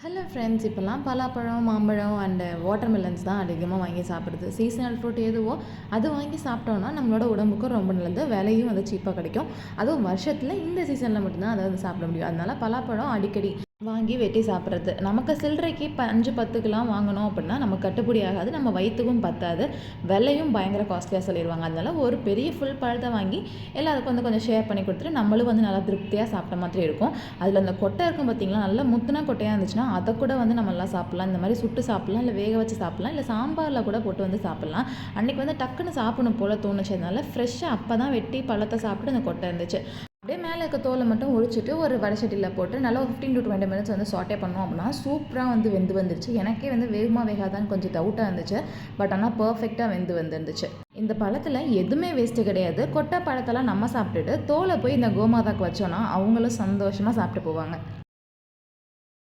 Hello friends, இப்போல்லாம் பலாப்பழம், மாம்பழம் அண்டு வாட்டர்மெலன்ஸ் தான் அதிகமாக வாங்கி சாப்பிடுது. சீசனல் ஃப்ரூட் எதுவோ அது வாங்கி சாப்பிட்டோன்னா நம்மளோட உடம்புக்கும் ரொம்ப நல்லது, விலையும் அது சீப்பாக கிடைக்கும். அதுவும் வருஷத்தில் இந்த சீசனில் மட்டும்தான் அதை வந்து சாப்பிட முடியும். அதனால பலாப்பழம் அடிக்கடி வாங்கி வெட்டி சாப்பிட்றது. நமக்கு சில்லறைக்கு 5-10 வாங்கணும் அப்படின்னா நமக்கு கட்டுப்படி ஆகாது, நம்ம வயிற்றுக்கும் பத்தாது, விலையும் பயங்கர காஸ்ட்லியாக சொல்லிடுவாங்க. அதனால ஒரு பெரிய ஃபுல் பழத்தை வாங்கி எல்லாருக்கும் வந்து கொஞ்சம் ஷேர் பண்ணி கொடுத்துட்டு நம்மளும் வந்து நல்லா திருப்தியாக சாப்பிட்ட மாதிரி இருக்கும். அதில் அந்த கொட்டை இருக்கும் பார்த்திங்களா, நல்லா முத்துன கொட்டையாக இருந்துச்சுன்னா அதை கூட வந்து நம்மளாம் சாப்பிட்லாம். இந்த மாதிரி சுட்டு சாப்பிட்லாம், இல்லை வேக வச்சு சாப்பிட்லாம், இல்லை சாம்பாரில் கூட போட்டு வந்து சாப்பிட்லாம். அன்றைக்கி வந்து டக்குன்னு சாப்பிடணும் போல் தோணுச்சு. அதனால ஃப்ரெஷ்ஷாக அப்போ தான் வெட்டி பழத்தை சாப்பிட்டு அந்த கொட்டை இருந்துச்சு. அப்படியே மேலே இருக்க தோலை மட்டும் ஒழிச்சிட்டு ஒரு வடைச்சட்டியில் போட்டு நல்லா 15 to 20 மினிட்ஸ் வந்து சாட்டே பண்ணோம் அப்படின்னா சூப்பராக வந்து வெந்து வந்துருச்சு. எனக்கே வந்து வேகமாக வேகாதான்னு கொஞ்சம் டவுட்டாக இருந்துச்சு, பட் ஆனால் பர்ஃபெக்டாக வெந்து வந்துருந்துச்சு. இந்த பழத்தில் எதுவுமே வேஸ்ட்டு கிடையாது. கொட்டை பழத்தெல்லாம் நம்ம சாப்பிட்டுட்டு தோலை போய் இந்த கோமாதாக்கு வச்சோன்னா அவங்களும் சந்தோஷமாக சாப்பிட்டு போவாங்க.